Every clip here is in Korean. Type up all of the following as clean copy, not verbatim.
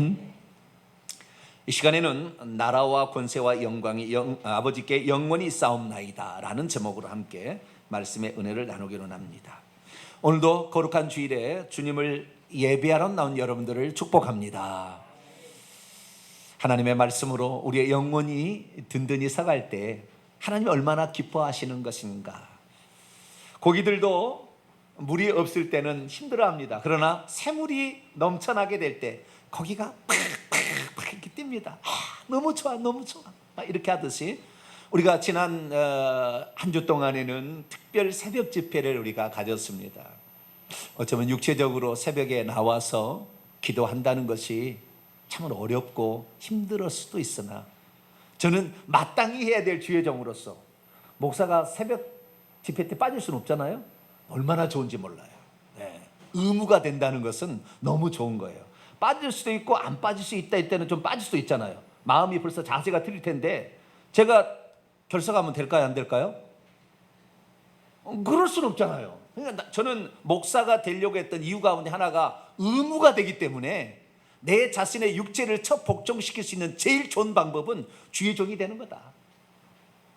아멘. 이 시간에는 나라와 권세와 영광이 아버지께 영원히 싸움나이다 라는 제목으로 함께 말씀의 은혜를 나누기로 합니다. 오늘도 거룩한 주일에 주님을 예배하러 나온 여러분들을 축복합니다. 하나님의 말씀으로 우리의 영혼이 든든히 서갈 때 하나님이 얼마나 기뻐하시는 것인가. 고기들도 물이 없을 때는 힘들어합니다. 그러나 새물이 넘쳐나게 될 때 고기가 팍팍팍 이렇게 뜹니다. 너무 좋아, 너무 좋아, 이렇게 하듯이 우리가 지난 한 주 동안에는 특별 새벽 집회를 우리가 가졌습니다. 어쩌면 육체적으로 새벽에 나와서 기도한다는 것이 참 어렵고 힘들 수도 있으나 저는 마땅히 해야 될 주의 종으로서, 목사가 새벽 집회 때 빠질 수는 없잖아요. 얼마나 좋은지 몰라요. 의무가 된다는 것은 너무 좋은 거예요. 빠질 수도 있고 안 빠질 수 있다 이때는 좀 빠질 수도 있잖아요. 마음이 벌써 자세가 틀릴 텐데 제가 결석하면 될까요, 안 될까요? 그럴 수는 없잖아요. 그러니까 저는 목사가 되려고 했던 이유 가운데 하나가 의무가 되기 때문에 내 자신의 육체를 첫 복종시킬 수 있는 제일 좋은 방법은 주의 종이 되는 거다.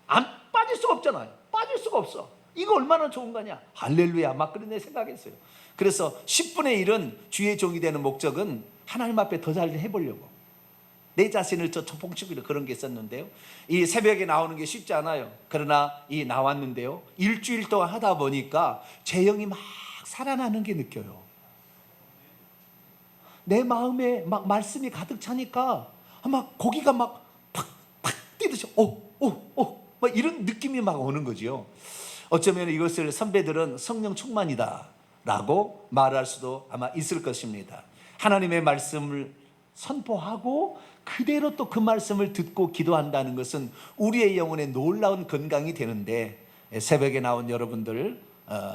안 빠질 수가 없잖아요. 빠질 수가 없어. 이거 얼마나 좋은 거냐. 할렐루야, 막 그런 내 생각했어요. 그래서 10분의 1은 주의 종이 되는 목적은 하나님 앞에 더 잘 해보려고, 내 자신을 저 초봉치기로 그런 게 있었는데요. 이 새벽에 나오는 게 쉽지 않아요. 그러나 이 나왔는데요, 일주일 동안 하다 보니까 제 영이 막 살아나는 게 느껴요. 내 마음에 막 말씀이 가득 차니까 막 고기가 막 팍팍 뛰듯이 막 이런 느낌이 막 오는 거지요. 어쩌면 이것을 선배들은 성령 충만이다 라고 말할 수도 아마 있을 것입니다. 하나님의 말씀을 선포하고 그대로 또 그 말씀을 듣고 기도한다는 것은 우리의 영혼에 놀라운 건강이 되는데, 새벽에 나온 여러분들,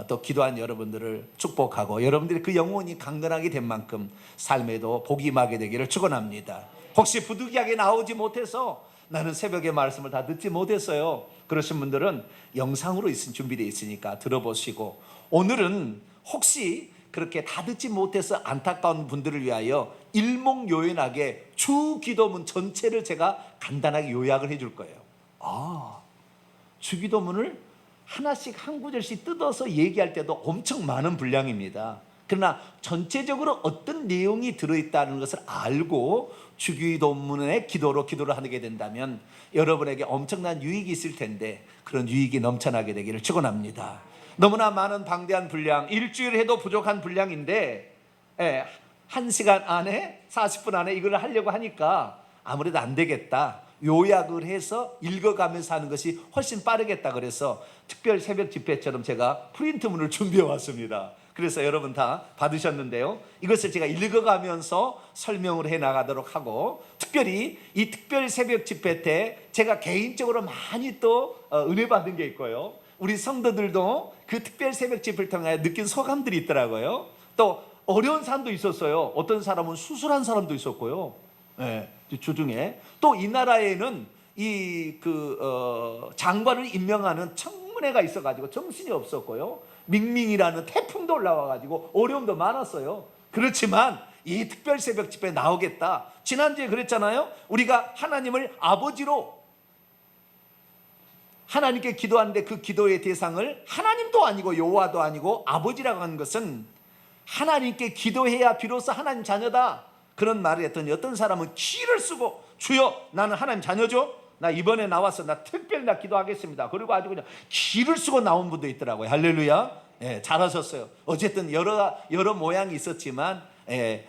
또 기도한 여러분들을 축복하고 여러분들이 그 영혼이 강건하게 된 만큼 삶에도 복이 임하게 되기를 축원합니다. 혹시 부득이하게 나오지 못해서 나는 새벽에 말씀을 다 듣지 못했어요, 그러신 분들은 영상으로 준비되어 있으니까 들어보시고, 오늘은 혹시 그렇게 다 듣지 못해서 안타까운 분들을 위하여 일목요연하게 주 기도문 전체를 제가 간단하게 요약을 해줄 거예요. 주 기도문을 하나씩 한 구절씩 뜯어서 얘기할 때도 엄청 많은 분량입니다. 그러나 전체적으로 어떤 내용이 들어있다는 것을 알고 주기도문의 기도를 하게 된다면 여러분에게 엄청난 유익이 있을 텐데, 그런 유익이 넘쳐나게 되기를 축원합니다. 너무나 많은 방대한 분량, 일주일 해도 부족한 분량인데 1시간 안에 40분 안에 이걸 하려고 하니까 아무래도 안 되겠다, 요약을 해서 읽어가면서 하는 것이 훨씬 빠르겠다, 그래서 특별 새벽 집회처럼 제가 프린트문을 준비해 왔습니다. 그래서 여러분 다 받으셨는데요, 이것을 제가 읽어가면서 설명을 해 나가도록 하고, 특별히 이 특별 새벽 집회 때 제가 개인적으로 많이 또 은혜 받은 게 있고요, 우리 성도들도 그 특별 새벽 집회를 통해 느낀 소감들이 있더라고요. 또 어려운 사람도 있었어요. 어떤 사람은 수술한 사람도 있었고요. 주중에 또 이 나라에는 장관을 임명하는 청문회가 있어가지고 정신이 없었고요, 밍밍이라는 태풍도 올라와가지고 어려움도 많았어요. 그렇지만 이 특별 새벽 집회에 나오겠다, 지난주에 그랬잖아요. 우리가 하나님을 아버지로 하나님께 기도하는데 그 기도의 대상을 하나님도 아니고 여호와도 아니고 아버지라고 하는 것은 하나님께 기도해야 비로소 하나님 자녀다, 그런 말을 했더니 어떤 사람은 기를 쓰고, 주여 나는 하나님 자녀죠, 나 이번에 나와서 나 특별히 나 기도하겠습니다, 그리고 아주 그냥 기를 쓰고 나온 분도 있더라고요. 할렐루야. 잘하셨어요. 어쨌든 여러 모양이 있었지만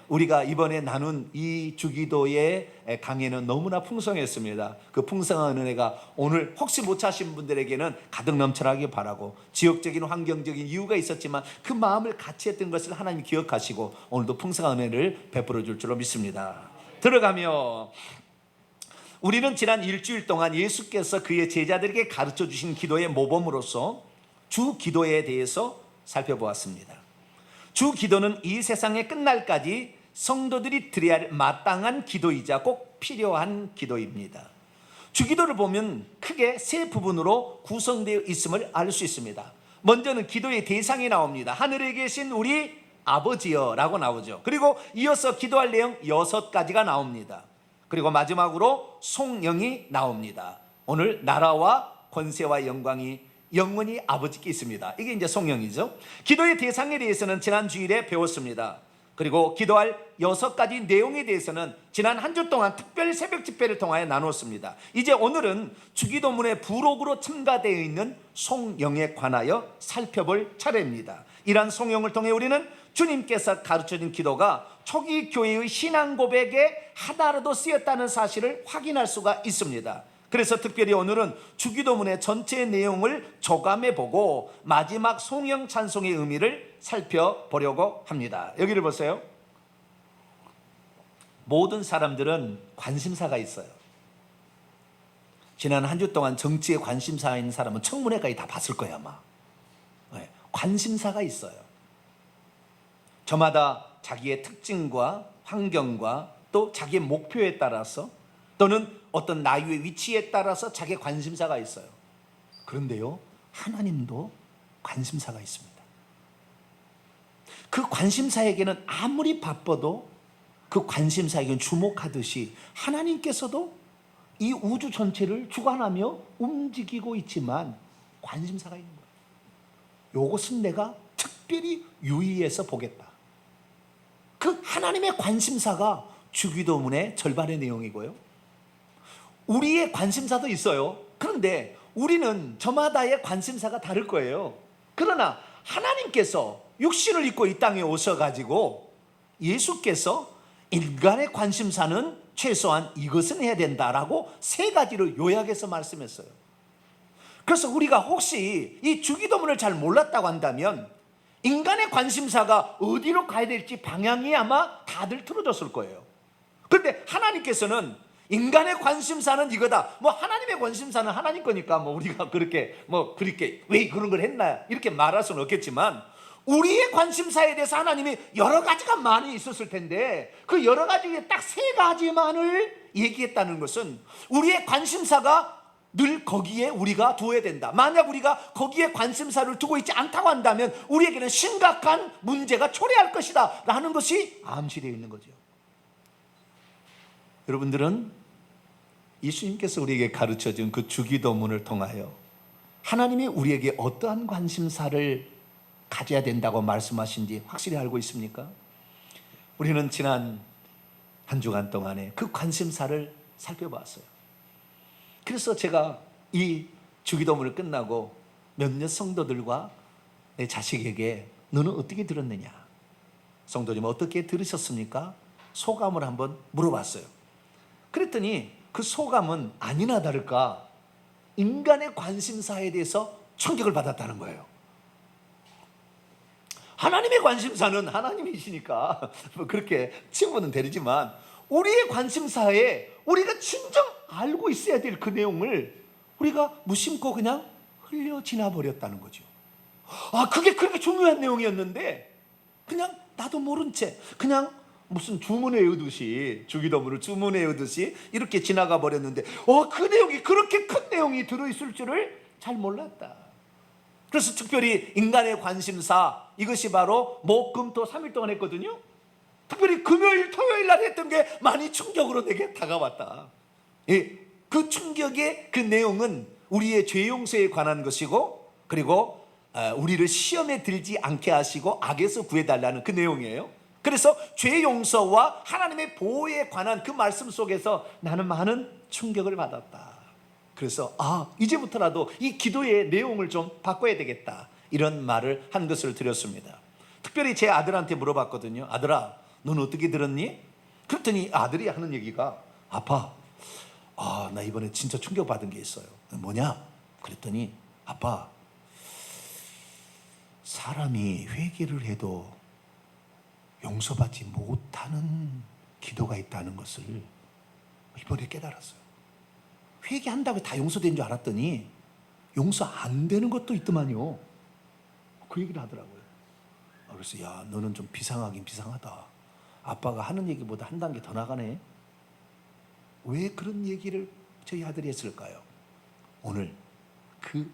우리가 이번에 나눈 이 주기도의 강해는 너무나 풍성했습니다. 그 풍성한 은혜가 오늘 혹시 못 찾으신 분들에게는 가득 넘쳐나길 바라고, 지역적인 환경적인 이유가 있었지만 그 마음을 같이 했던 것을 하나님이 기억하시고 오늘도 풍성한 은혜를 베풀어 줄 줄로 믿습니다. 들어가며 우리는 지난 일주일 동안 예수께서 그의 제자들에게 가르쳐 주신 기도의 모범으로서 주 기도에 대해서 살펴보았습니다. 주 기도는 이 세상의 끝날까지 성도들이 드려야 할 마땅한 기도이자 꼭 필요한 기도입니다. 주 기도를 보면 크게 세 부분으로 구성되어 있음을 알 수 있습니다. 먼저는 기도의 대상이 나옵니다. 하늘에 계신 우리 아버지여 라고 나오죠. 그리고 이어서 기도할 내용 6가지가 나옵니다. 그리고 마지막으로 송영이 나옵니다. 오늘 나라와 권세와 영광이 영원히 아버지께 있습니다. 이게 이제 송영이죠. 기도의 대상에 대해서는 지난 주일에 배웠습니다. 그리고 기도할 6가지 내용에 대해서는 지난 한 주 동안 특별 새벽 집회를 통하여 나눴습니다. 이제 오늘은 주기도문의 부록으로 첨가되어 있는 송영에 관하여 살펴볼 차례입니다. 이러한 송영을 통해 우리는 주님께서 가르쳐준 기도가 초기 교회의 신앙 고백에 하나라도 쓰였다는 사실을 확인할 수가 있습니다. 그래서 특별히 오늘은 주기도문의 전체 내용을 조감해보고 마지막 송영 찬송의 의미를 살펴보려고 합니다. 여기를 보세요. 모든 사람들은 관심사가 있어요. 지난 한 주 동안 정치에 관심사 있는 사람은 청문회까지 다 봤을 거예요 아마. 관심사가 있어요. 저마다 자기의 특징과 환경과 또 자기의 목표에 따라서 또는 어떤 나이의 위치에 따라서 자기의 관심사가 있어요. 그런데요, 하나님도 관심사가 있습니다. 그 관심사에게는 아무리 바빠도 그 관심사에게는 주목하듯이 하나님께서도 이 우주 전체를 주관하며 움직이고 있지만 관심사가 있는 거예요. 이것은 내가 특별히 유의해서 보겠다. 그 하나님의 관심사가 주기도문의 절반의 내용이고요. 우리의 관심사도 있어요. 그런데 우리는 저마다의 관심사가 다를 거예요. 그러나 하나님께서 육신을 입고 이 땅에 오셔가지고 예수께서 인간의 관심사는 최소한 이것은 해야 된다라고 3가지를 요약해서 말씀했어요. 그래서 우리가 혹시 이 주기도문을 잘 몰랐다고 한다면 인간의 관심사가 어디로 가야 될지 방향이 아마 다들 틀어졌을 거예요. 그런데 하나님께서는 인간의 관심사는 이거다. 하나님의 관심사는 하나님 거니까 우리가 그렇게 왜 그런 걸 했나 이렇게 말할 수는 없겠지만 우리의 관심사에 대해서 하나님이 여러 가지가 많이 있었을 텐데 그 여러 가지 중에 딱 3가지만을 얘기했다는 것은 우리의 관심사가 늘 거기에 우리가 두어야 된다. 만약 우리가 거기에 관심사를 두고 있지 않다고 한다면 우리에게는 심각한 문제가 초래할 것이다 라는 것이 암시되어 있는 거죠. 여러분들은 예수님께서 우리에게 가르쳐준 그 주기도문을 통하여 하나님이 우리에게 어떠한 관심사를 가져야 된다고 말씀하신지 확실히 알고 있습니까? 우리는 지난 한 주간 동안에 그 관심사를 살펴봤어요. 그래서 제가 이 주기도문을 끝나고 몇몇 성도들과 내 자식에게 너는 어떻게 들었느냐? 성도님 어떻게 들으셨습니까? 소감을 한번 물어봤어요. 그랬더니 그 소감은 아니나 다를까 인간의 관심사에 대해서 충격을 받았다는 거예요. 하나님의 관심사는 하나님이시니까 그렇게 친구는 되지만 우리의 관심사에 우리가 진정 알고 있어야 될 그 내용을 우리가 무심코 그냥 흘려 지나 버렸다는 거죠. 그게 그렇게 중요한 내용이었는데 그냥 나도 모른 채 그냥 무슨 주문에 외우듯이 주기도문을 주문에 외우듯이 이렇게 지나가 버렸는데 그 내용이 그렇게 큰 내용이 들어있을 줄을 잘 몰랐다. 그래서 특별히 인간의 관심사 이것이 바로 목, 금, 토 3일 동안 했거든요. 특별히 금요일, 토요일 날 했던 게 많이 충격으로 내게 다가왔다. 그 충격의 그 내용은 우리의 죄 용서에 관한 것이고 그리고 우리를 시험에 들지 않게 하시고 악에서 구해달라는 그 내용이에요. 그래서 죄 용서와 하나님의 보호에 관한 그 말씀 속에서 나는 많은 충격을 받았다. 그래서 이제부터라도 이 기도의 내용을 좀 바꿔야 되겠다 이런 말을 한 것을 드렸습니다. 특별히 제 아들한테 물어봤거든요. 아들아 넌 어떻게 들었니? 그랬더니 아들이 하는 얘기가 아빠 나 이번에 진짜 충격받은 게 있어요. 뭐냐? 그랬더니 아빠 사람이 회개를 해도 용서받지 못하는 기도가 있다는 것을 이번에 깨달았어요. 회개한다고 다 용서된 줄 알았더니 용서 안 되는 것도 있더만요. 그 얘기를 하더라고요. 그래서 야 너는 좀 비상하긴 비상하다. 아빠가 하는 얘기보다 한 단계 더 나가네. 왜 그런 얘기를 저희 아들이 했을까요? 오늘 그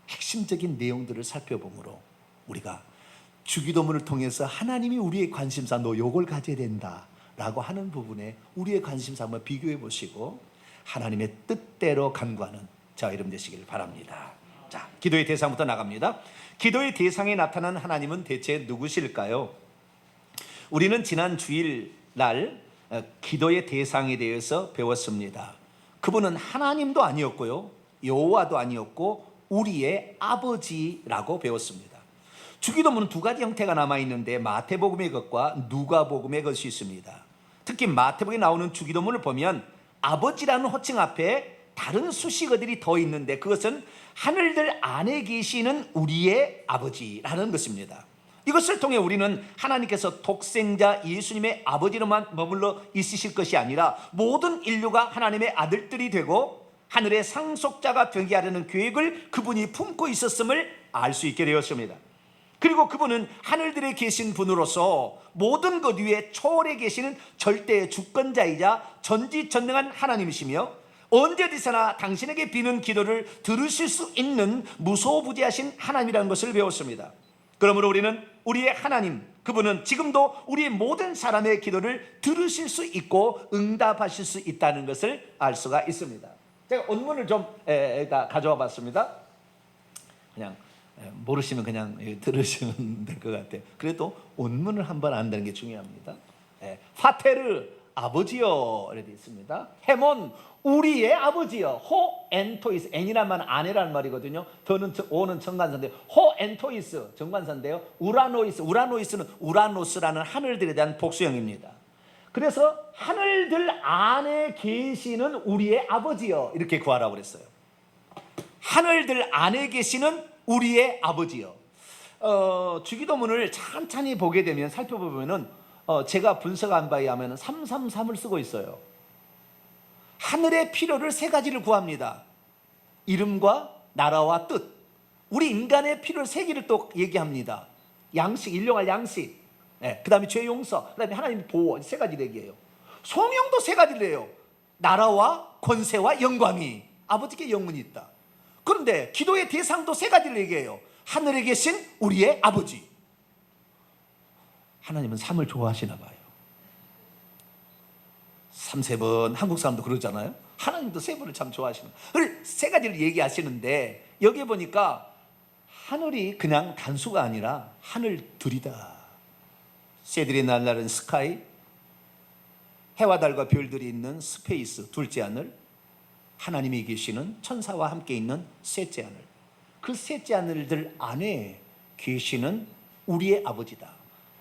핵심적인 내용들을 살펴보므로 우리가 주기도문을 통해서 하나님이 우리의 관심사, 너 요걸 가져야 된다 라고 하는 부분에 우리의 관심사 한번 비교해 보시고 하나님의 뜻대로 간구하는 저와 여러분 되시길 바랍니다. 자, 기도의 대상부터 나갑니다. 기도의 대상에 나타난 하나님은 대체 누구실까요? 우리는 지난 주일날 기도의 대상에 대해서 배웠습니다. 그분은 하나님도 아니었고요, 여호와도 아니었고 우리의 아버지라고 배웠습니다. 주기도문은 두 가지 형태가 남아있는데 마태복음의 것과 누가복음의 것이 있습니다. 특히 마태복음에 나오는 주기도문을 보면 아버지라는 호칭 앞에 다른 수식어들이 더 있는데 그것은 하늘들 안에 계시는 우리의 아버지라는 것입니다. 이것을 통해 우리는 하나님께서 독생자 예수님의 아버지로만 머물러 있으실 것이 아니라 모든 인류가 하나님의 아들들이 되고 하늘의 상속자가 되게 하려는 계획을 그분이 품고 있었음을 알 수 있게 되었습니다. 그리고 그분은 하늘들에 계신 분으로서 모든 것 위에 초월해 계시는 절대의 주권자이자 전지전능한 하나님이시며 언제든지나 당신에게 비는 기도를 들으실 수 있는 무소부지하신 하나님이라는 것을 배웠습니다. 그러므로 우리는 우리의 하나님, 그분은 지금도 우리 모든 사람의 기도를 들으실 수 있고 응답하실 수 있다는 것을 알 수가 있습니다. 제가 원문을 좀 가져와 봤습니다. 그냥 모르시면 그냥 들으시면 될 것 같아요. 그래도 원문을 한번 안다는 게 중요합니다. 파테르 아버지여 이렇게 있습니다. 헤몬 우리의 아버지여. 호 엔토이스, 엔이란 말은 아내라는 말이거든요. 더는 오는 정관사인데요. 호 엔토이스 정관사인데요. 우라노이스는 우라노스라는 하늘들에 대한 복수형입니다. 그래서 하늘들 안에 계시는 우리의 아버지여 이렇게 구하라고 그랬어요. 하늘들 안에 계시는 우리의 아버지여. 주기도문을 찬찬히 보게 되면 살펴보면은 제가 분석한 바에 하면 333을 쓰고 있어요. 하늘의 필요를 세 가지를 구합니다. 이름과 나라와 뜻. 우리 인간의 필요를 세 개를 또 얘기합니다. 양식, 일용할 양식. 그 다음에 죄 용서, 그 다음에 하나님 보호, 세 가지를 얘기해요. 성령도 세 가지를 해요. 나라와 권세와 영광이 아버지께 영원히 있다. 그런데 기도의 대상도 세 가지를 얘기해요. 하늘에 계신 우리의 아버지. 하나님은 3을 좋아하시나 봐요. 3번 한국 사람도 그러잖아요. 하나님도 3번을 참 좋아하시는 거예요. 세 가지를 얘기하시는데 여기에 보니까 하늘이 그냥 단수가 아니라 하늘들이다. 새들이 날라는 스카이, 해와 달과 별들이 있는 스페이스 둘째 하늘, 하나님이 계시는 천사와 함께 있는 셋째 하늘, 그 셋째 하늘들 안에 계시는 우리의 아버지다.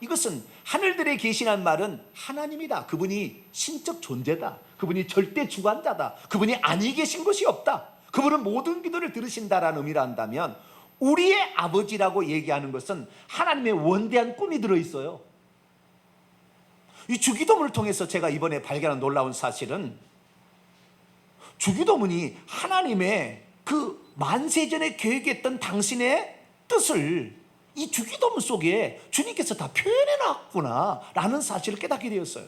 이것은 하늘들에 계시는 말은 하나님이다. 그분이 신적 존재다. 그분이 절대 주관자다. 그분이 아니 계신 것이 없다. 그분은 모든 기도를 들으신다라는 의미를 한다면 우리의 아버지라고 얘기하는 것은 하나님의 원대한 꿈이 들어있어요. 이 주기도문을 통해서 제가 이번에 발견한 놀라운 사실은 주기도문이 하나님의 그 만세전에 계획했던 당신의 뜻을 이 주기도문 속에 주님께서 다 표현해놨구나 라는 사실을 깨닫게 되었어요.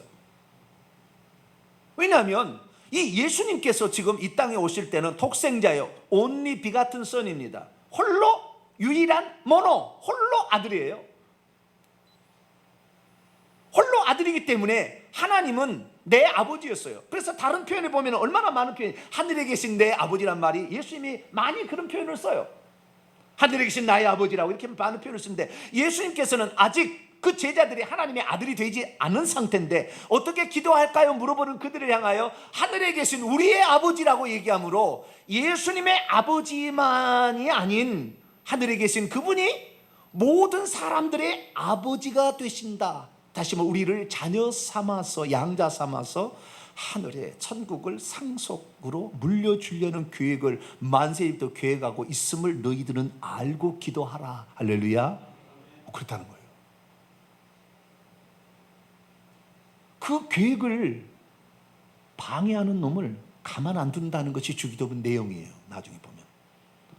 왜냐하면 이 예수님께서 지금 이 땅에 오실 때는 독생자요, only begotten son입니다. 홀로 유일한 홀로 아들이에요. 홀로 아들이기 때문에 하나님은 내 아버지였어요. 그래서 다른 표현에 보면 얼마나 많은 표현이, 하늘에 계신 내 아버지란 말이 예수님이 많이 그런 표현을 써요. 하늘에 계신 나의 아버지라고 이렇게 많은 표현을 쓰는데 예수님께서는 아직 그 제자들이 하나님의 아들이 되지 않은 상태인데 어떻게 기도할까요? 물어보는 그들을 향하여 하늘에 계신 우리의 아버지라고 얘기하므로 예수님의 아버지만이 아닌 하늘에 계신 그분이 모든 사람들의 아버지가 되신다. 다시 한번 우리를 자녀 삼아서, 양자 삼아서 하늘의 천국을 상속으로 물려주려는 계획을 만세부터 계획하고 있음을 너희들은 알고 기도하라. 할렐루야. 그렇다는 거예요. 그 계획을 방해하는 놈을 가만 안 둔다는 것이 주기도문 내용이에요. 나중에 보면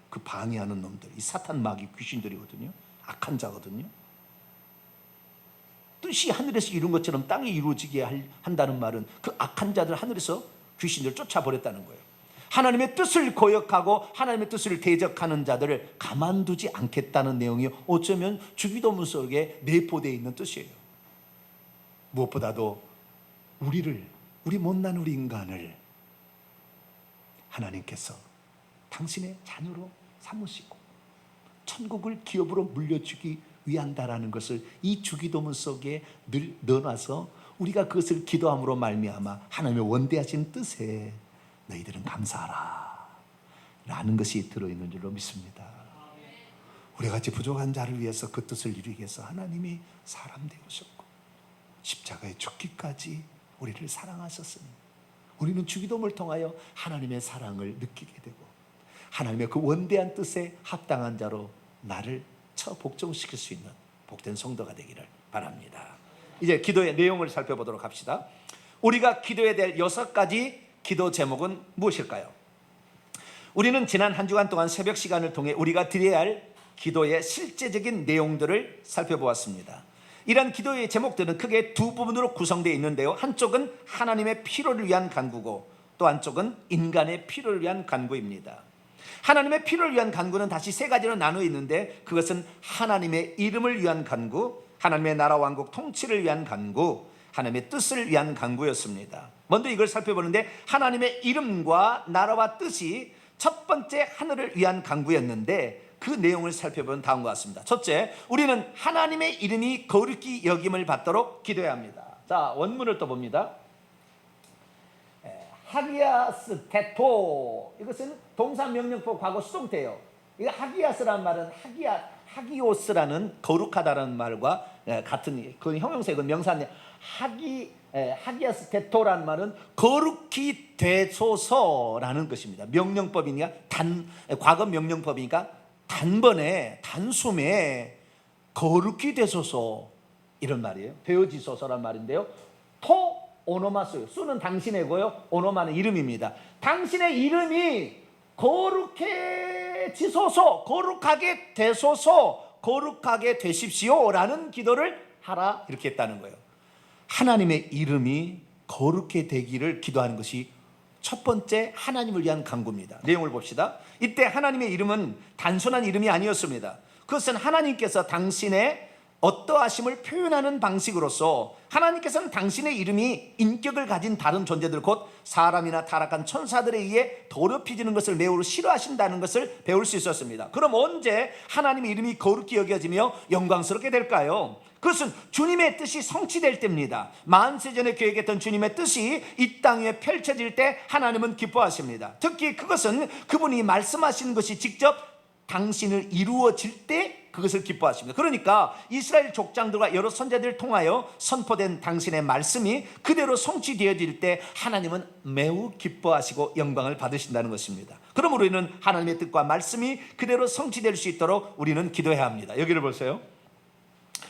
그 방해하는 놈들, 이 사탄 마귀 귀신들이거든요. 악한 자거든요. 뜻이 하늘에서 이룬 것처럼 땅에 이루어지게 한다는 말은 그 악한 자들 하늘에서 귀신들을 쫓아버렸다는 거예요. 하나님의 뜻을 거역하고 하나님의 뜻을 대적하는 자들을 가만두지 않겠다는 내용이 어쩌면 주기도문 속에 내포되어 있는 뜻이에요. 무엇보다도 우리 못난 우리 인간을 하나님께서 당신의 자녀로 삼으시고 천국을 기업으로 물려주기 위한다라는 것을 이 주기도문 속에 늘 넣어놔서 우리가 그것을 기도함으로 말미암아 하나님의 원대하신 뜻에 너희들은 감사하라 라는 것이 들어있는 줄로 믿습니다. 우리가 같이 부족한 자를 위해서 그 뜻을 이루기 위해서 하나님이 사람 되오셨고 십자가에 죽기까지 우리를 사랑하셨으니 우리는 주기도문을 통하여 하나님의 사랑을 느끼게 되고 하나님의 그 원대한 뜻에 합당한 자로 나를 복종시킬 수 있는 복된 성도가 되기를 바랍니다. 이제 기도의 내용을 살펴보도록 합시다. 우리가 기도해야 될 6가지 기도 제목은 무엇일까요? 우리는 지난 한 주간 동안 새벽 시간을 통해 우리가 드려야 할 기도의 실제적인 내용들을 살펴보았습니다. 이러한 기도의 제목들은 크게 두 부분으로 구성되어 있는데요. 한쪽은 하나님의 필요를 위한 간구고 또 한쪽은 인간의 필요를 위한 간구입니다. 하나님의 필요를 위한 간구는 다시 3가지로 나누어 있는데 그것은 하나님의 이름을 위한 간구, 하나님의 나라 왕국 통치를 위한 간구, 하나님의 뜻을 위한 간구였습니다. 먼저 이걸 살펴보는데 하나님의 이름과 나라와 뜻이 첫 번째 하늘을 위한 간구였는데 그 내용을 살펴보면 다음과 같습니다. 첫째, 우리는 하나님의 이름이 거룩히 여김을 받도록 기도해야 합니다. 자, 원문을 또 봅니다. 하기야스 테토, 이것은 동사 명령법 과거 수동태예요. 이거 하기야스라는 말은 하기오스라는 거룩하다는 말과 같은 그 형용사, 이건 명사인데 하기야스 테토라는 말은 거룩히 되소서라는 것입니다. 명령법이니까 과거 명령법이니까 단번에 단숨에 거룩히 되소서 이런 말이에요. 되어지소서란 말인데요. 오노마스요. 수는 당신의고요. 오노마는 이름입니다. 당신의 이름이 거룩해지소서, 거룩하게 되소서, 거룩하게 되십시오라는 기도를 하라 이렇게 했다는 거예요. 하나님의 이름이 거룩해 되기를 기도하는 것이 첫 번째 하나님을 위한 간구입니다. 내용을 봅시다. 이때 하나님의 이름은 단순한 이름이 아니었습니다. 그것은 하나님께서 당신의 어떠하심을 표현하는 방식으로서 하나님께서는 당신의 이름이 인격을 가진 다른 존재들 곧 사람이나 타락한 천사들에 의해 더럽혀지는 것을 매우 싫어하신다는 것을 배울 수 있었습니다. 그럼 언제 하나님의 이름이 거룩히 여겨지며 영광스럽게 될까요? 그것은 주님의 뜻이 성취될 때입니다. 만세전에 계획했던 주님의 뜻이 이 땅에 펼쳐질 때 하나님은 기뻐하십니다. 특히 그것은 그분이 말씀하시는 것이 직접 당신을 이루어질 때 그것을 기뻐하십니다. 그러니까 이스라엘 족장들과 여러 선자들을 통하여 선포된 당신의 말씀이 그대로 성취되어질 때 하나님은 매우 기뻐하시고 영광을 받으신다는 것입니다. 그러므로 우리는 하나님의 뜻과 말씀이 그대로 성취될 수 있도록 우리는 기도해야 합니다. 여기를 보세요.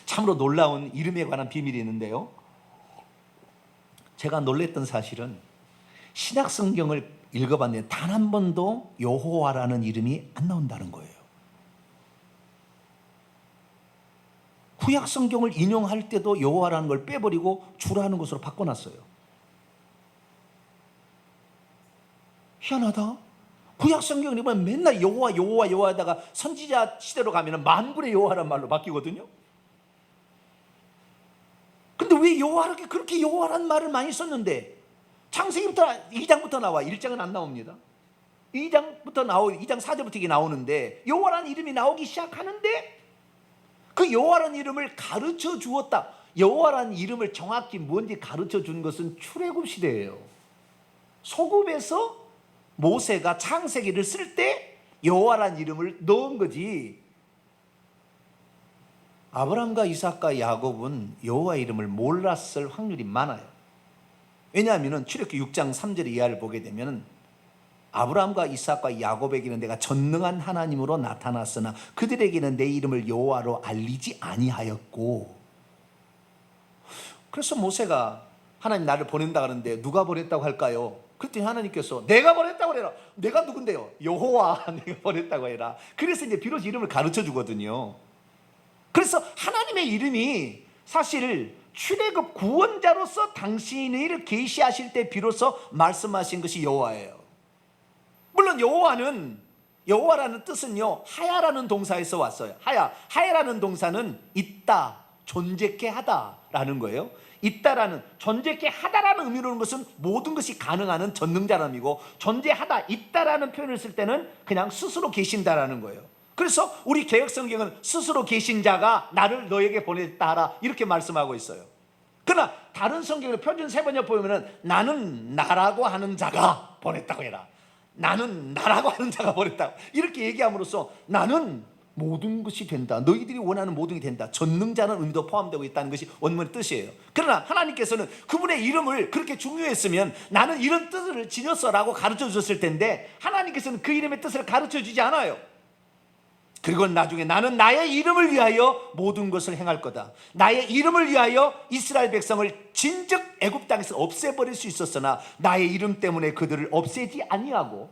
참으로 놀라운 이름에 관한 비밀이 있는데요. 제가 놀랬던 사실은 신약 성경을 읽어봤는데 단 한 번도 여호와라는 이름이 안 나온다는 거예요. 구약 성경을 인용할 때도 여호와라는 걸 빼버리고 주라는 것으로 바꿔놨어요. 희한하다. 구약 성경을 읽으면 맨날 여호와 하다가 선지자 시대로 가면 만군의 여호와라는 말로 바뀌거든요. 근데 왜 여호와라게 그렇게 여호와라는 말을 많이 썼는데 창세기부터 2장부터 나와 1장은 안 나옵니다. 2장 4절부터 이게 나오는데 여호와라는 이름이 나오기 시작하는데 그 여호와라는 이름을 가르쳐 주었다. 여호와라는 이름을 정확히 뭔지 가르쳐 준 것은 출애굽 시대예요. 소굽에서 모세가 창세기를 쓸 때 여호와라는 이름을 넣은 거지. 아브라함과 이삭과 야곱은 여호와 이름을 몰랐을 확률이 많아요. 왜냐하면 출애굽기 6장 3절 이하를 보게 되면 아브라함과 이삭과 야곱에게는 내가 전능한 하나님으로 나타났으나 그들에게는 내 이름을 여호와로 알리지 아니하였고, 그래서 모세가 하나님 나를 보낸다 그러는데 누가 보냈다고 할까요? 그랬더니 하나님께서 내가 보냈다고 해라. 내가 누군데요? 여호와 내가 보냈다고 해라. 그래서 이제 비로소 이름을 가르쳐 주거든요. 그래서 하나님의 이름이 사실 출애굽 구원자로서 당신의 일을 계시하실 때 비로소 말씀하신 것이 여호와예요. 그러면 여호와라는 뜻은요, 하야라는 동사에서 왔어요. 하야라는 동사는 있다, 존재케 하다라는 거예요. 있다라는, 존재케 하다라는 의미로는 것은 모든 것이 가능한 전능자라는 의미고, 존재하다, 있다라는 표현을 쓸 때는 그냥 스스로 계신다라는 거예요. 그래서 우리 개역성경은 스스로 계신 자가 나를 너에게 보냈다 하라 이렇게 말씀하고 있어요. 그러나 다른 성경의 표준 세번역 보면은 나는 나라고 하는 자가 보냈다고 해라, 나는 나라고 하는 자가 보냈다 이렇게 얘기함으로써 나는 모든 것이 된다, 너희들이 원하는 모든 게 된다, 전능자는 의미도 포함되고 있다는 것이 원문의 뜻이에요. 그러나 하나님께서는 그분의 이름을 그렇게 중요했으면 나는 이런 뜻을 지녔어라고 가르쳐 주셨을 텐데, 하나님께서는 그 이름의 뜻을 가르쳐 주지 않아요. 그리고 나중에 나는 나의 이름을 위하여 모든 것을 행할 거다, 나의 이름을 위하여 이스라엘 백성을 진즉 애굽 땅에서 없애버릴 수 있었으나 나의 이름 때문에 그들을 없애지 아니하고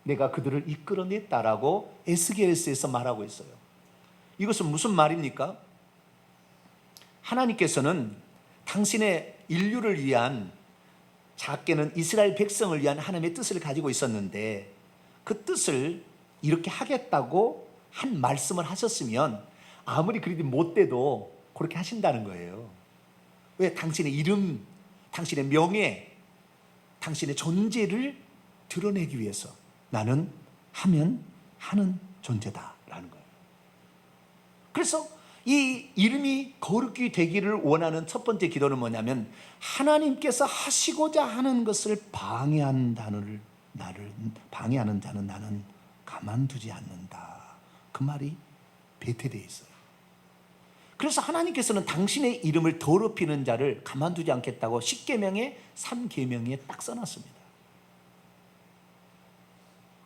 내가 그들을 이끌어냈다라고 에스겔서에서 말하고 있어요. 이것은 무슨 말입니까? 하나님께서는 당신의 인류를 위한, 작게는 이스라엘 백성을 위한 하나님의 뜻을 가지고 있었는데, 그 뜻을 이렇게 하겠다고 한 말씀을 하셨으면 아무리 그리 못돼도 그렇게 하신다는 거예요. 왜? 당신의 이름, 당신의 명예, 당신의 존재를 드러내기 위해서 나는 하면 하는 존재다라는 거예요. 그래서 이 이름이 거룩히 되기를 원하는 첫 번째 기도는 뭐냐면, 하나님께서 하시고자 하는 것을 방해하는 자는 나는 가만두지 않는다. 그 말이 배태되어 있어요. 그래서 하나님께서는 당신의 이름을 더럽히는 자를 가만두지 않겠다고 10계명에 3계명에 딱 써놨습니다.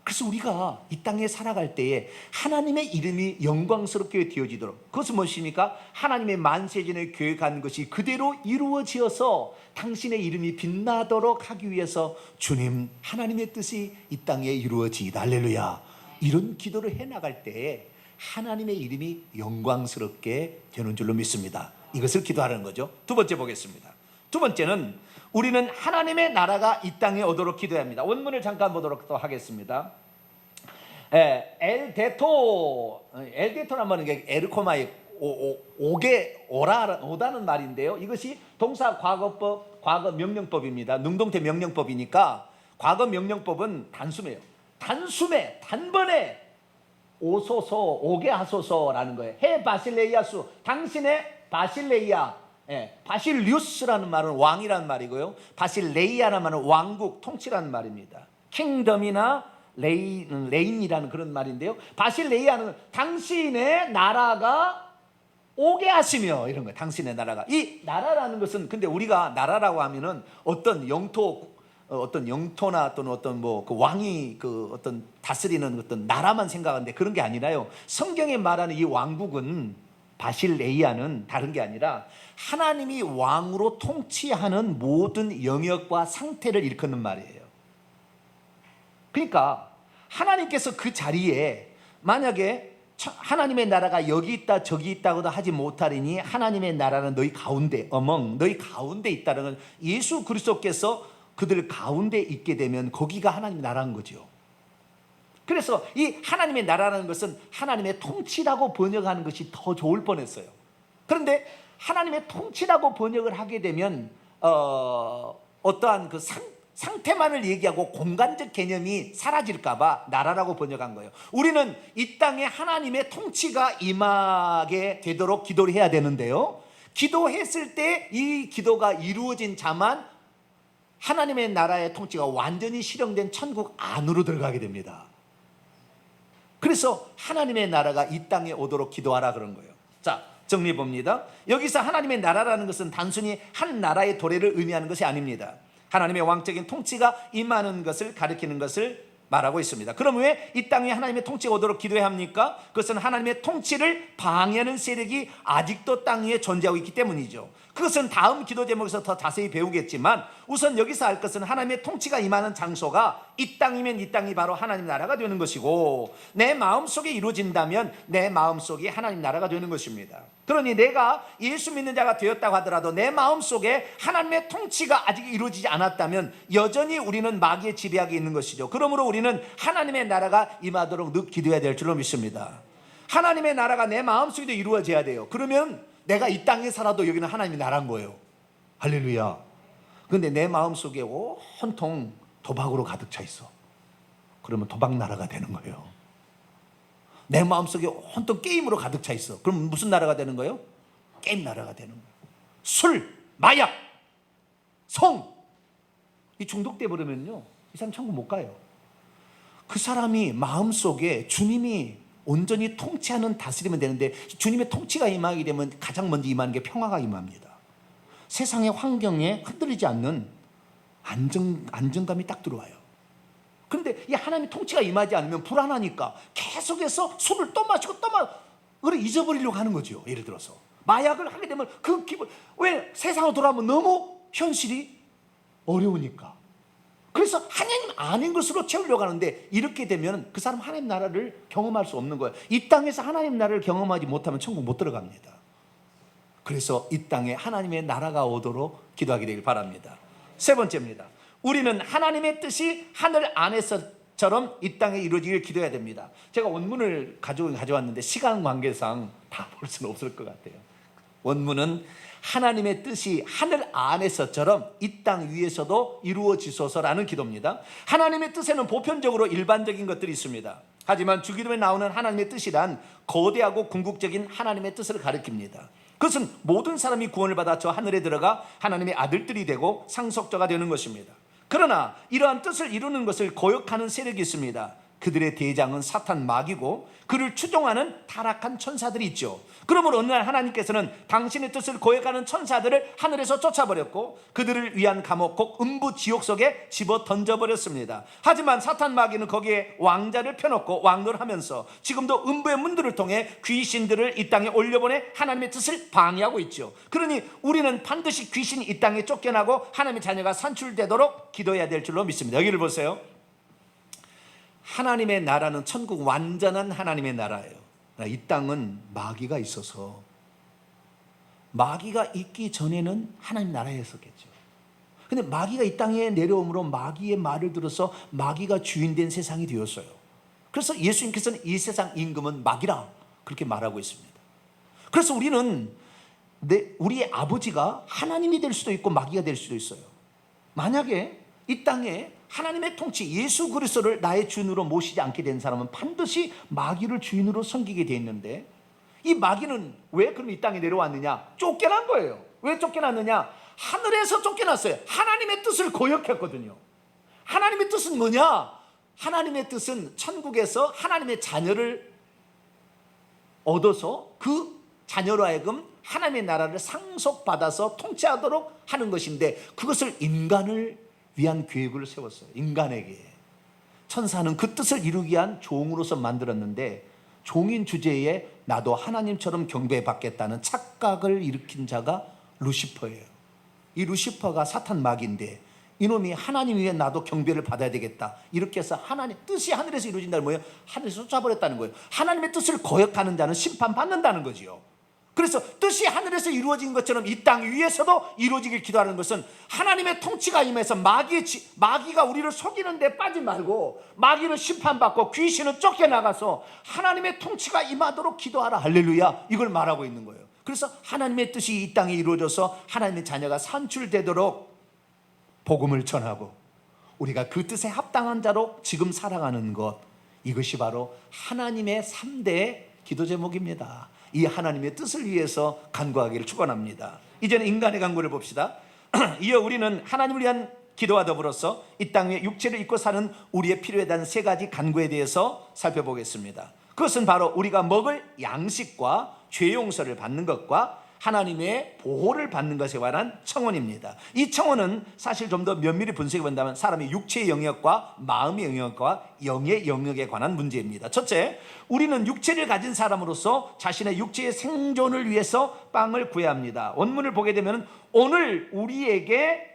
그래서 우리가 이 땅에 살아갈 때에 하나님의 이름이 영광스럽게 되어지도록, 그것은 무엇입니까? 하나님의 만세전에 계획한 것이 그대로 이루어지어서 당신의 이름이 빛나도록 하기 위해서 주님 하나님의 뜻이 이 땅에 이루어지이다, 할렐루야, 이런 기도를 해나갈 때에 하나님의 이름이 영광스럽게 되는 줄로 믿습니다. 이것을 기도하는 거죠. 두 번째 보겠습니다. 두 번째는 우리는 하나님의 나라가 이 땅에 오도록 기도해야 합니다. 원문을 잠깐 보도록 또 하겠습니다. 엘데토란 말은 에르코마의 오다는 말인데요, 이것이 동사 과거법, 과거 명령법입니다. 능동태 명령법이니까 과거 명령법은 단숨에요. 단번에 오소서, 오게 하소서라는 거예요. 해 바실레이아수, 당신의 바실레이아, 바실리우스라는 말은 왕이라는 말이고요, 바실레이아라는 말은 왕국, 통치라는 말입니다. 킹덤이나 레인이라는 그런 말인데요, 바실레이아는 당신의 나라가 오게 하시며 이런 거예요. 당신의 나라가, 이 나라라는 것은, 근데 우리가 나라라고 하면은 어떤 영토나 또는 어떤 그 왕이 그 어떤 다스리는 어떤 나라만 생각하는데 그런 게 아니라요, 성경에 말하는 이 왕국은, 바실레이아는 다른 게 아니라 하나님이 왕으로 통치하는 모든 영역과 상태를 일컫는 말이에요. 그러니까 하나님께서 그 자리에 만약에 하나님의 나라가 여기 있다 저기 있다고도 하지 못하리니 하나님의 나라는 너희 가운데, 너희 가운데 있다는 건 예수 그리스도께서 그들 가운데 있게 되면 거기가 하나님의 나라인 거죠. 그래서 이 하나님의 나라라는 것은 하나님의 통치라고 번역하는 것이 더 좋을 뻔했어요. 그런데 하나님의 통치라고 번역을 하게 되면 어떠한 그 상태만을 얘기하고 공간적 개념이 사라질까봐 나라라고 번역한 거예요. 우리는 이 땅에 하나님의 통치가 임하게 되도록 기도를 해야 되는데요, 기도했을 때 이 기도가 이루어진 자만 하나님의 나라의 통치가 완전히 실현된 천국 안으로 들어가게 됩니다. 그래서 하나님의 나라가 이 땅에 오도록 기도하라 그런 거예요. 자, 정리해 봅니다. 여기서 하나님의 나라라는 것은 단순히 한 나라의 도래를 의미하는 것이 아닙니다. 하나님의 왕적인 통치가 임하는 것을 가리키는 것을 말하고 있습니다. 그럼 왜 이 땅에 하나님의 통치가 오도록 기도해야 합니까? 그것은 하나님의 통치를 방해하는 세력이 아직도 땅 위에 존재하고 있기 때문이죠. 그것은 다음 기도 제목에서 더 자세히 배우겠지만 우선 여기서 할 것은 하나님의 통치가 임하는 장소가 이 땅이면 이 땅이 바로 하나님 나라가 되는 것이고, 내 마음속에 이루어진다면 내 마음속이 하나님 나라가 되는 것입니다. 그러니 내가 예수 믿는 자가 되었다고 하더라도 내 마음속에 하나님의 통치가 아직 이루어지지 않았다면 여전히 우리는 마귀의 지배하에 있는 것이죠. 그러므로 우리는 하나님의 나라가 임하도록 늘 기도해야 될 줄로 믿습니다. 하나님의 나라가 내 마음속에도 이루어져야 돼요. 그러면 내가 이 땅에 살아도 여기는 하나님의 나라인 거예요. 할렐루야. 그런데 내 마음속에 온통 도박으로 가득 차 있어. 그러면 도박 나라가 되는 거예요. 내 마음속에 온통 게임으로 가득 차 있어. 그럼 무슨 나라가 되는 거예요? 게임 나라가 되는 거예요. 술, 마약, 성, 이 중독돼 버리면요, 이 사람 천국 못 가요. 그 사람이 마음속에 주님이 온전히 통치하는 다스리면 되는데, 주님의 통치가 임하게 되면 가장 먼저 임하는 게 평화가 임합니다. 세상의 환경에 흔들리지 않는 안정감이 딱 들어와요. 그런데 이 하나님의 통치가 임하지 않으면 불안하니까 계속해서 술을 또 마시고 또 그걸 잊어버리려고 하는 거죠. 예를 들어서 마약을 하게 되면 그 기분, 왜 세상으로 돌아오면 너무 현실이 어려우니까. 그래서 하나님 아닌 것으로 채우려고 하는데, 이렇게 되면 그 사람 하나님 나라를 경험할 수 없는 거예요. 이 땅에서 하나님 나라를 경험하지 못하면 천국 못 들어갑니다. 그래서 이 땅에 하나님의 나라가 오도록 기도하게 되길 바랍니다. 세 번째입니다. 우리는 하나님의 뜻이 하늘 안에서처럼 이 땅에 이루어지길 기도해야 됩니다. 제가 원문을 가져왔는데 시간 관계상 다 볼 수는 없을 것 같아요. 원문은 하나님의 뜻이 하늘 안에서처럼 이 땅 위에서도 이루어지소서라는 기도입니다. 하나님의 뜻에는 보편적으로 일반적인 것들이 있습니다. 하지만 주기도에 나오는 하나님의 뜻이란 거대하고 궁극적인 하나님의 뜻을 가리킵니다. 그것은 모든 사람이 구원을 받아 저 하늘에 들어가 하나님의 아들들이 되고 상속자가 되는 것입니다. 그러나 이러한 뜻을 이루는 것을 거역하는 세력이 있습니다. 그들의 대장은 사탄 마귀고 그를 추종하는 타락한 천사들이 있죠. 그러므로 어느 날 하나님께서는 당신의 뜻을 거역하는 천사들을 하늘에서 쫓아버렸고 그들을 위한 감옥 곧 음부 지옥 속에 집어 던져버렸습니다. 하지만 사탄 마귀는 거기에 왕자를 펴놓고 왕노하면서 지금도 음부의 문들을 통해 귀신들을 이 땅에 올려보내 하나님의 뜻을 방해하고 있죠. 그러니 우리는 반드시 귀신이 이 땅에 쫓겨나고 하나님의 자녀가 산출되도록 기도해야 될 줄로 믿습니다. 여기를 보세요. 하나님의 나라는 천국 완전한 하나님의 나라예요. 이 땅은 마귀가 있어서, 마귀가 있기 전에는 하나님 나라였었겠죠. 근데 마귀가 이 땅에 내려옴으로 마귀의 말을 들어서 마귀가 주인된 세상이 되었어요. 그래서 예수님께서는 이 세상 임금은 마귀라 그렇게 말하고 있습니다. 그래서 우리는 우리의 아버지가 하나님이 될 수도 있고 마귀가 될 수도 있어요. 만약에 이 땅에 하나님의 통치 예수 그리스도를 나의 주인으로 모시지 않게 된 사람은 반드시 마귀를 주인으로 섬기게 돼 있는데, 이 마귀는 왜 그럼 이 땅에 내려왔느냐? 쫓겨난 거예요. 왜 쫓겨났느냐? 하늘에서 쫓겨났어요. 하나님의 뜻을 거역했거든요. 하나님의 뜻은 뭐냐? 하나님의 뜻은 천국에서 하나님의 자녀를 얻어서 그 자녀로 하여금 하나님의 나라를 상속받아서 통치하도록 하는 것인데, 그것을 인간을 위한 계획을 세웠어요. 인간에게. 천사는 그 뜻을 이루기 위한 종으로서 만들었는데, 종인 주제에 나도 하나님처럼 경배받겠다는 착각을 일으킨 자가 루시퍼예요. 이 루시퍼가 사탄 마귀인데, 이놈이 하나님 위에 나도 경배를 받아야 되겠다 이렇게 해서 하나님 뜻이 하늘에서 이루어진다는 뭐예요? 하늘에서 쫓아버렸다는 거예요. 하나님의 뜻을 거역하는 자는 심판받는다는 거지요. 그래서 뜻이 하늘에서 이루어진 것처럼 이 땅 위에서도 이루어지길 기도하는 것은 하나님의 통치가 임해서 마귀가 우리를 속이는 데 빠지 말고 마귀는 심판받고 귀신은 쫓겨나가서 하나님의 통치가 임하도록 기도하라. 할렐루야. 이걸 말하고 있는 거예요. 그래서 하나님의 뜻이 이 땅에 이루어져서 하나님의 자녀가 산출되도록 복음을 전하고 우리가 그 뜻에 합당한 자로 지금 살아가는 것, 이것이 바로 하나님의 3대 기도 제목입니다. 이 하나님의 뜻을 위해서 간구하기를 축원합니다. 이제는 인간의 간구를 봅시다. 이어 우리는 하나님을 위한 기도와 더불어서 이 땅 위에 육체를 입고 사는 우리의 필요에 대한 3가지 간구에 대해서 살펴보겠습니다. 그것은 바로 우리가 먹을 양식과 죄 용서를 받는 것과 하나님의 보호를 받는 것에 관한 청원입니다. 이 청원은 사실 좀 더 면밀히 분석해 본다면 사람의 육체의 영역과 마음의 영역과 영의 영역에 관한 문제입니다. 첫째, 우리는 육체를 가진 사람으로서 자신의 육체의 생존을 위해서 빵을 구해야 합니다. 원문을 보게 되면 오늘 우리에게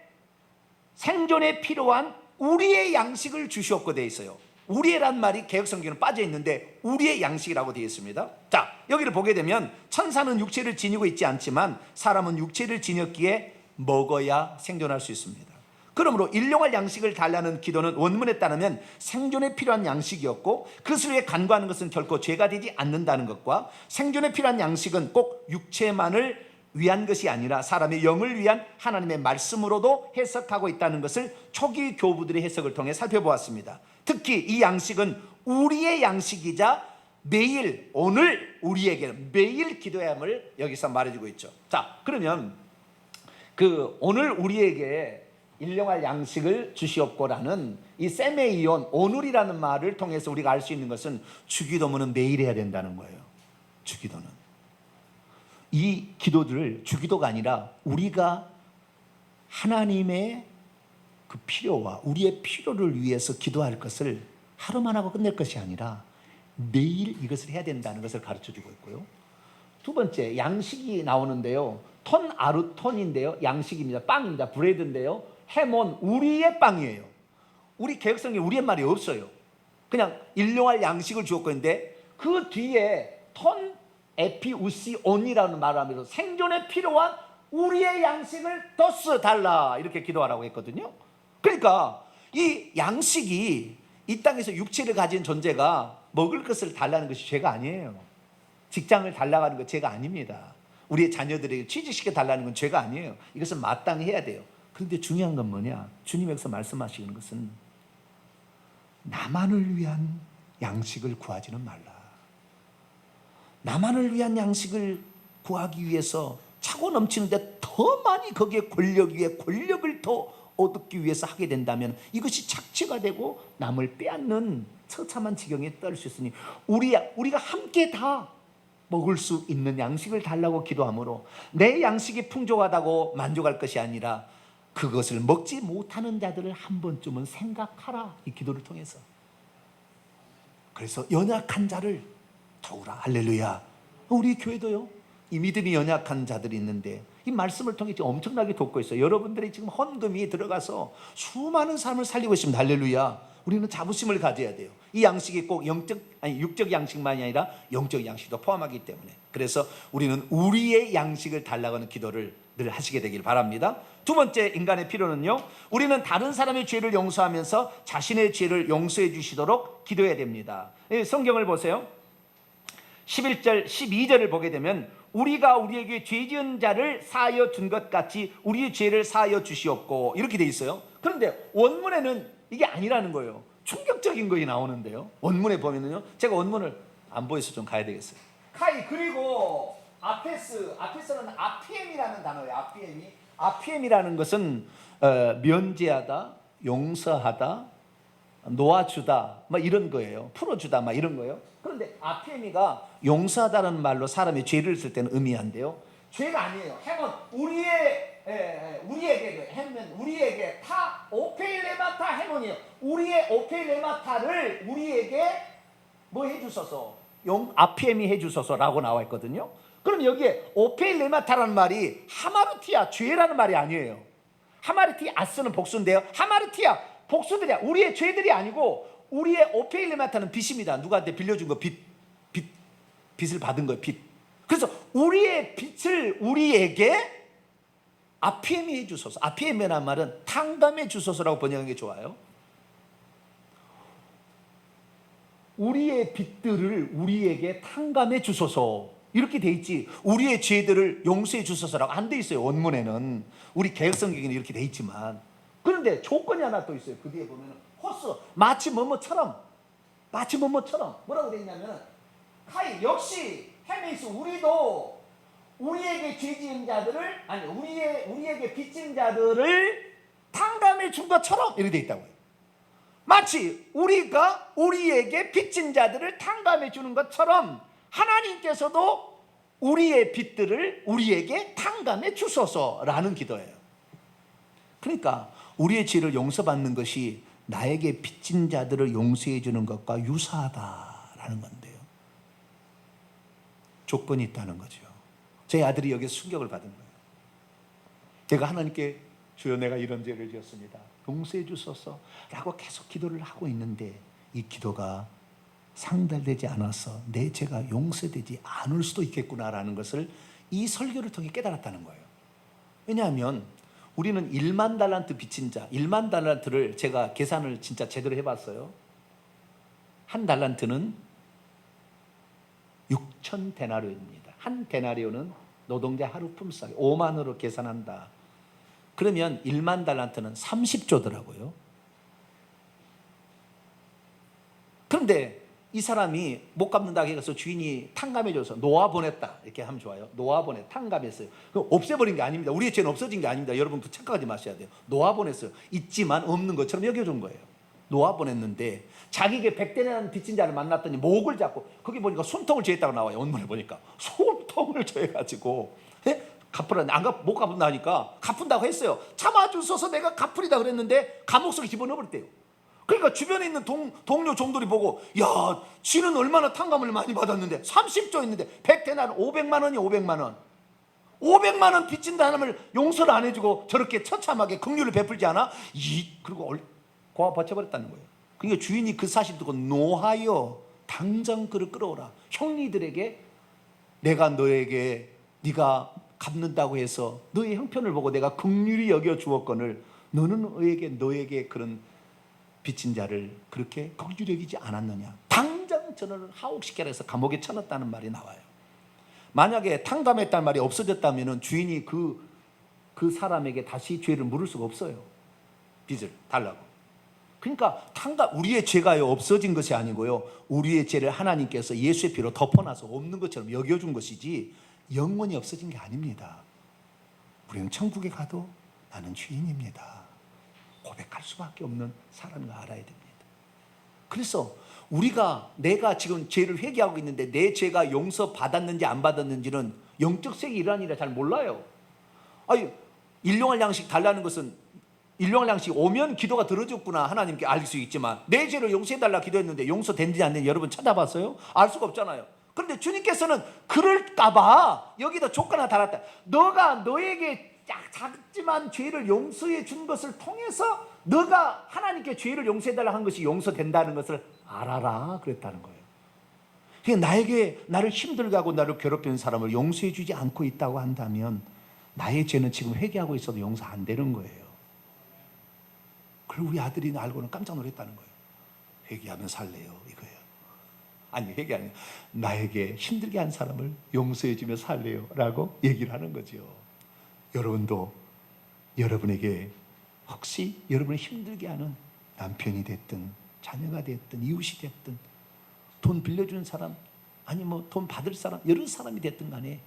생존에 필요한 우리의 양식을 주시옵고 되어 있어요. 우리의란 말이 개역성경에는 빠져 있는데 우리의 양식이라고 되어 있습니다. 자, 여기를 보게 되면 천사는 육체를 지니고 있지 않지만 사람은 육체를 지녔기에 먹어야 생존할 수 있습니다. 그러므로 일용할 양식을 달라는 기도는 원문에 따르면 생존에 필요한 양식이었고 그것을 위해 간구하는 것은 결코 죄가 되지 않는다는 것과 생존에 필요한 양식은 꼭 육체만을 위한 것이 아니라 사람의 영을 위한 하나님의 말씀으로도 해석하고 있다는 것을 초기 교부들의 해석을 통해 살펴보았습니다. 특히 이 양식은 우리의 양식이자 매일 오늘 우리에게 매일 기도해야 함을 여기서 말해주고 있죠. 자, 그러면 그 오늘 우리에게 일용할 양식을 주시옵고라는 이 세메이온 오늘이라는 말을 통해서 우리가 알 수 있는 것은 주기도문은 매일 해야 된다는 거예요. 주기도는 이 기도들을 주기도가 아니라 우리가 하나님의 그 필요와 우리의 필요를 위해서 기도할 것을 하루만 하고 끝낼 것이 아니라 매일 이것을 해야 된다는 것을 가르쳐주고 있고요. 두 번째, 양식이 나오는데요. 톤 아르톤인데요. 양식입니다. 빵입니다. 브레드인데요. 해몬, 우리의 빵이에요. 우리 개혁성경에 우리의 말이 없어요. 그냥 일용할 양식을 주었고 있는데 그 뒤에 톤 에피우시온이라는 말을 하면서 생존에 필요한 우리의 양식을 더스 달라 이렇게 기도하라고 했거든요. 그러니까 이 양식이 이 땅에서 육체를 가진 존재가 먹을 것을 달라는 것이 죄가 아니에요. 직장을 달라가는 것 죄가 아닙니다. 우리의 자녀들에게 취직시켜 달라는 건 죄가 아니에요. 이것은 마땅히 해야 돼요. 그런데 중요한 건 뭐냐? 주님 여기서 말씀하시는 것은 나만을 위한 양식을 구하지는 말라. 나만을 위한 양식을 구하기 위해서 차고 넘치는데 더 많이 거기에 권력 위에 권력을 더 얻기 위해서 하게 된다면 이것이 착취가 되고 남을 빼앗는 처참한 지경에 떨 수 있으니 우리가 함께 다 먹을 수 있는 양식을 달라고 기도하므로 내 양식이 풍족하다고 만족할 것이 아니라 그것을 먹지 못하는 자들을 한 번쯤은 생각하라, 이 기도를 통해서. 그래서 연약한 자를 도우라. 할렐루야. 우리 교회도요, 이 믿음이 연약한 자들이 있는데 이 말씀을 통해 엄청나게 돕고 있어요. 여러분들이 지금 헌금이 들어가서 수많은 삶을 살리고 있습니다. 할렐루야. 우리는 자부심을 가져야 돼요. 이 양식이 꼭 육적 양식만이 아니라 영적 양식도 포함하기 때문에. 그래서 우리는 우리의 양식을 달라고 하는 기도를 늘 하시게 되길 바랍니다. 두 번째, 인간의 필요는요, 우리는 다른 사람의 죄를 용서하면서 자신의 죄를 용서해 주시도록 기도해야 됩니다. 성경을 보세요. 11절 12절을 보게 되면 우리가 우리에게 죄 지은 자를 사하여 준 것 같이 우리의 죄를 사하여 주시옵고 이렇게 돼 있어요. 그런데 원문에는 이게 아니라는 거예요. 충격적인 것이 나오는데요. 원문에 보면은요, 제가 원문을 안 보여서 좀 가야 되겠어요. 카이, 그리고 아페스는 아피엠이라는 단어예요. 아피엠이라는 것은 면제하다, 용서하다, 놓아주다, 뭐 이런 거예요. 풀어주다, 막 이런 거예요. 그런데 아피엠이가 용서하다는 말로 사람의 죄를 쓸 때는 의미한데요. 죄가 아니에요. 행은 우리에게 타 오페일레마타 해몬이에요. 우리의 오페일레마타를 우리에게 뭐 해주소서, 아피엠이 해주소서라고 나와 있거든요. 그럼 여기에 오페일레마타라는 말이 하마르티아, 죄라는 말이 아니에요. 하마르티아스는 복수인데요, 하마르티아 복수들이야. 우리의 죄들이 아니고 우리의 오페일레마타는 빚입니다. 누구한테 빌려준 거, 빚을 받은 거예요. 빚. 그래서 우리의 빚을 우리에게 아피엠이 해주소서. 아피엠이라는 말은 탕감해 주소서라고 번역하는 게 좋아요. 우리의 빚들을 우리에게 탕감해 주소서 이렇게 돼 있지, 우리의 죄들을 용서해 주소서라고 안 돼 있어요. 원문에는. 우리 개역성경에는 이렇게 돼 있지만, 그런데 조건이 하나 또 있어요. 그 뒤에 보면 호스, 마치 뭐뭐처럼 뭐라고 돼 있냐면 카이, 역시 헤메이스, 우리도 우리에게 죄 지은 자들을, 아니 우리에게 빚진 자들을 탕감해 준 것처럼 이렇게 돼 있다고요. 마치 우리가 우리에게 빚진 자들을 탕감해 주는 것처럼 하나님께서도 우리의 빚들을 우리에게 탕감해 주소서라는 기도예요. 그러니까 우리의 죄를 용서받는 것이 나에게 빚진 자들을 용서해 주는 것과 유사하다라는 건데요. 조건이 있다는 거죠. 제 아들이 여기서 충격을 받은 거예요. 제가 하나님께 주여 내가 이런 죄를 지었습니다, 용서해 주소서 라고 계속 기도를 하고 있는데 이 기도가 상달되지 않아서 내 죄가 용서되지 않을 수도 있겠구나라는 것을 이 설교를 통해 깨달았다는 거예요. 왜냐하면 우리는 1만 달란트 빚진 자, 1만 달란트를 제가 계산을 진짜 제대로 해봤어요. 한 달란트는 6천 데나리오입니다. 한 데나리오는 노동자 하루 품삯 5만으로 계산한다. 그러면 1만 달란트는 30조더라고요. 그런데 이 사람이 못 갚는다고 해서 주인이 탕감해줘서 놓아보냈다 이렇게 하면 좋아요. 놓아보내, 탕감했어요. 없애버린 게 아닙니다. 우리의 죄는 없어진 게 아닙니다. 여러분 그 착각하지 마셔야 돼요. 놓아보냈어요. 있지만 없는 것처럼 여겨준 거예요. 놓아보냈는데 자기에게 100대라는 빚진 자를 만났더니 목을 잡고, 거기 보니까 손통을 죄했다고 나와요. 원문에 보니까 손통을 죄해가지고 갚으라, 못 갚는다니까 갚은다고 했어요. 참아주소서 내가 갚으리다 그랬는데 감옥 속에 집어넣어버렸대요. 그러니까 주변에 있는 동료 종들이 보고, 야, 지는 얼마나 탕감을 많이 받았는데 30조 있는데 100대나는 500만 원이 500만 원. 500만 원 빚진 사람을 용서를 안 해주고 저렇게 처참하게 긍휼을 베풀지 않아? 그리고 고아 버텨버렸다는 거예요. 그러니까 주인이 그 사실 듣고 노하여 당장 그를 끌어오라. 형리들에게 내가 너에게 네가 갚는다고 해서 너의 형편을 보고 내가 긍휼히 여겨 주었거늘 너는 너에게 그런 빚진 자를 그렇게 긍휼히 여기지 않았느냐. 당장 저를 하옥시켜라 해서 감옥에 쳐넣었다는 말이 나와요. 만약에 탕감했다는 말이 없어졌다면 주인이 그 사람에게 다시 죄를 물을 수가 없어요. 빚을 달라고. 그러니까 우리의 죄가 없어진 것이 아니고요, 우리의 죄를 하나님께서 예수의 피로 덮어놔서 없는 것처럼 여겨준 것이지 영원히 없어진 게 아닙니다. 우리는 천국에 가도 나는 죄인입니다 고백할 수밖에 없는 사람을 알아야 됩니다. 그래서 내가 지금 죄를 회개하고 있는데 내 죄가 용서받았는지 안 받았는지는 영적 세계 일환이라 잘 몰라요. 일용할 양식 달라는 것은 일용할 양식 오면 기도가 들어졌구나 하나님께 알 수 있지만, 내 죄를 용서해달라 기도했는데 용서된지 안 된지 여러분 찾아봤어요? 알 수가 없잖아요. 그런데 주님께서는 그럴까봐 여기다 조건 하나 달았다. 너가 너에게 작지만 죄를 용서해 준 것을 통해서 너가 하나님께 죄를 용서해달라 한 것이 용서된다는 것을 알아라 그랬다는 거예요. 그러니까 나를 힘들게 하고 나를 괴롭히는 사람을 용서해 주지 않고 있다고 한다면 나의 죄는 지금 회개하고 있어도 용서 안 되는 거예요. 그리고 우리 아들이 알고는 깜짝 놀랐다는 거예요. 회개하면 살래요 이거예요. 아니, 회개 아니에요. 나에게 힘들게 한 사람을 용서해 주며 살래요 라고 얘기를 하는 거죠. 여러분도 여러분에게 혹시 여러분을 힘들게 하는 남편이 됐든 자녀가 됐든 이웃이 됐든 돈 빌려주는 사람, 아니 돈 받을 사람, 여러 사람이 됐든 간에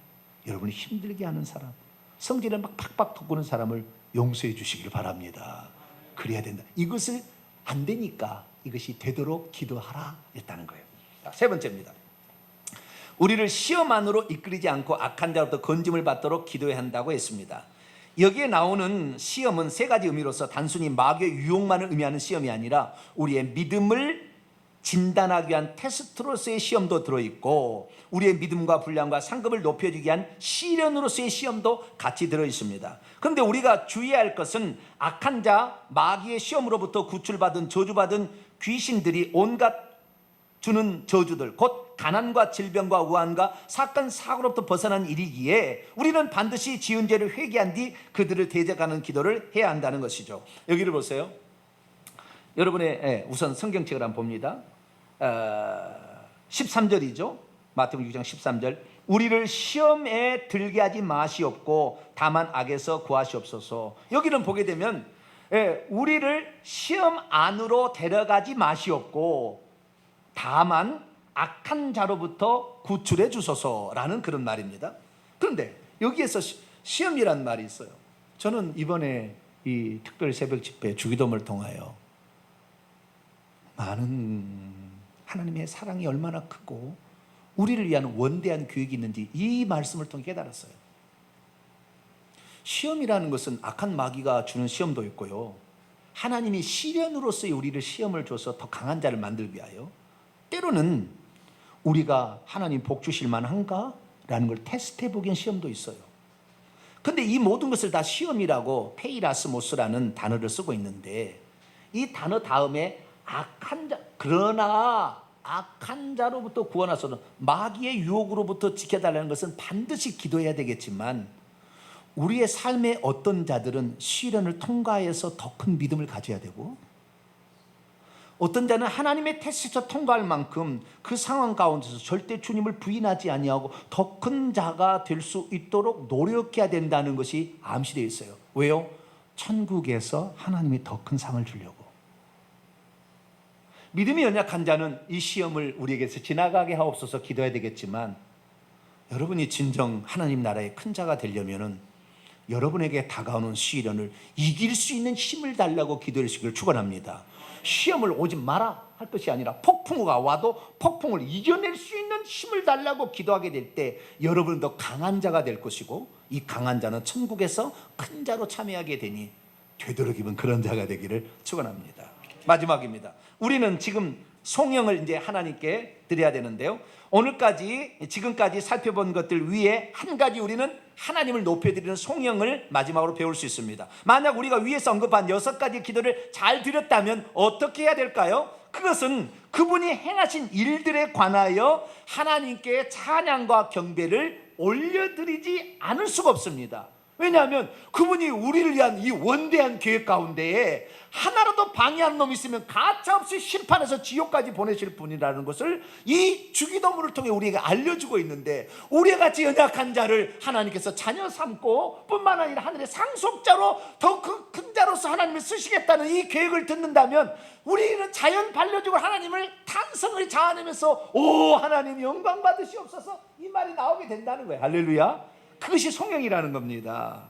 여러분을 힘들게 하는 사람, 성질을 막 팍팍 돋구는 사람을 용서해 주시길 바랍니다. 그래야 된다. 이것을 안 되니까 이것이 되도록 기도하라 했다는 거예요. 세 번째입니다. 우리를 시험 안으로 이끌리지 않고 악한 자로부터 건짐을 받도록 기도해야 한다고 했습니다. 여기에 나오는 시험은 세 가지 의미로서 단순히 마귀의 유혹만을 의미하는 시험이 아니라 우리의 믿음을 진단하기 위한 테스트로서의 시험도 들어있고, 우리의 믿음과 분량과 상급을 높여주기 위한 시련으로서의 시험도 같이 들어있습니다. 그런데 우리가 주의해야 할 것은 악한 자, 마귀의 시험으로부터 구출받은 저주받은 귀신들이 온갖 주는 저주들, 곧 가난과 질병과 우환과 사건 사고로부터 벗어난 일이기에 우리는 반드시 지은 죄를 회개한 뒤 그들을 대적하는 기도를 해야 한다는 것이죠. 여기를 보세요. 여러분의 우선 성경책을 한번 봅니다. 13절이죠. 마태복음 6장 13절. 우리를 시험에 들게 하지 마시옵고 다만 악에서 구하시옵소서. 여기는 보게 되면 우리를 시험 안으로 데려가지 마시옵고 다만 악한 자로부터 구출해 주소서라는 그런 말입니다. 그런데 여기에서 시험이란 말이 있어요. 저는 이번에 이 특별 새벽 집회 주기도문을 통하여 많은 하나님의 사랑이 얼마나 크고 우리를 위한 원대한 계획이 있는지 이 말씀을 통해 깨달았어요. 시험이라는 것은 악한 마귀가 주는 시험도 있고요, 하나님이 시련으로서의 우리를 시험을 줘서 더 강한 자를 만들기 위하여 때로는 우리가 하나님 복 주실 만한가? 라는 걸 테스트해 보기엔 시험도 있어요. 근데 이 모든 것을 다 시험이라고 페이라스모스라는 단어를 쓰고 있는데, 이 단어 다음에 악한 자, 그러나 악한 자로부터 구원하소서, 마귀의 유혹으로부터 지켜달라는 것은 반드시 기도해야 되겠지만, 우리의 삶의 어떤 자들은 시련을 통과해서 더 큰 믿음을 가져야 되고, 어떤 자는 하나님의 테스트에서 통과할 만큼 그 상황 가운데서 절대 주님을 부인하지 아니하고 더 큰 자가 될 수 있도록 노력해야 된다는 것이 암시되어 있어요. 왜요? 천국에서 하나님이 더 큰 상을 주려고. 믿음이 연약한 자는 이 시험을 우리에게서 지나가게 하옵소서 기도해야 되겠지만, 여러분이 진정 하나님 나라의 큰 자가 되려면은 여러분에게 다가오는 시련을 이길 수 있는 힘을 달라고 기도해 주시기를 축원합니다. 시험을 오지 마라 할 것이 아니라 폭풍우가 와도 폭풍을 이겨낼 수 있는 힘을 달라고 기도하게 될 때 여러분은 더 강한 자가 될 것이고, 이 강한 자는 천국에서 큰 자로 참여하게 되니 되도록 입은 그런 자가 되기를 축원합니다. 마지막입니다. 우리는 지금 송영을 이제 하나님께 드려야 되는데요, 지금까지 살펴본 것들 위에 한 가지 우리는 하나님을 높여드리는 송영을 마지막으로 배울 수 있습니다. 만약 우리가 위에서 언급한 6가지 기도를 잘 드렸다면 어떻게 해야 될까요? 그것은 그분이 행하신 일들에 관하여 하나님께 찬양과 경배를 올려드리지 않을 수가 없습니다. 왜냐하면 그분이 우리를 위한 이 원대한 계획 가운데에 하나라도 방해한 놈이 있으면 가차없이 심판해서 지옥까지 보내실 분이라는 것을 이 주기도문을 통해 우리에게 알려주고 있는데, 우리 같이 연약한 자를 하나님께서 자녀 삼고 뿐만 아니라 하늘의 상속자로 더 큰 자로서 하나님을 쓰시겠다는 이 계획을 듣는다면, 우리는 자연 반려적으로 하나님을 탄성을 자아내면서 오 하나님 영광 받으시옵소서 이 말이 나오게 된다는 거예요. 할렐루야. 그것이 송영이라는 겁니다.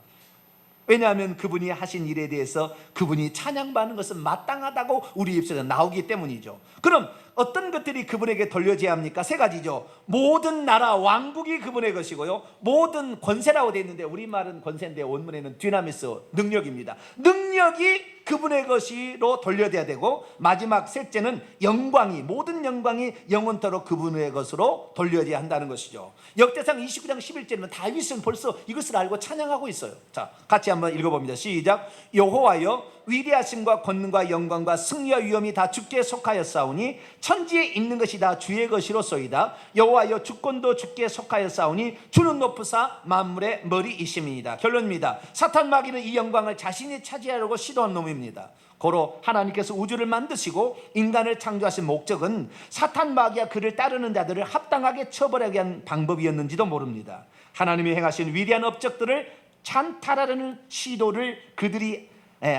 왜냐하면 그분이 하신 일에 대해서 그분이 찬양받는 것은 마땅하다고 우리 입술에서 나오기 때문이죠. 그럼 어떤 것들이 그분에게 돌려져야 합니까? 3가지죠. 모든 나라 왕국이 그분의 것이고요, 모든 권세라고 되어 있는데 우리말은 권세인데 원문에는 dynamis, 능력입니다. 능력이 그분의 것이로 돌려져야 되고, 마지막 셋째는 영광이, 모든 영광이 영원토록 그분의 것으로 돌려져야 한다는 것이죠. 역대상 29장 11절에는 다윗은 벌써 이것을 알고 찬양하고 있어요. 자, 같이 한번 읽어봅니다. 시작. 여호와여, 위대하심과 권능과 영광과 승리와 위엄이 다 주께 속하였사오니 천지에 있는 것이 다 주의 것이로소이다. 여호와여, 주권도 주께 속하였사오니 주는 높으사 만물의 머리이심이니이다. 결론입니다. 사탄 마귀는 이 영광을 자신이 차지하려고 시도한 놈입니다. 고로 하나님께서 우주를 만드시고 인간을 창조하신 목적은 사탄 마귀와 그를 따르는 자들을 합당하게 처벌하기 위한 방법이었는지도 모릅니다. 하나님이 행하신 위대한 업적들을 찬탈하려는 시도를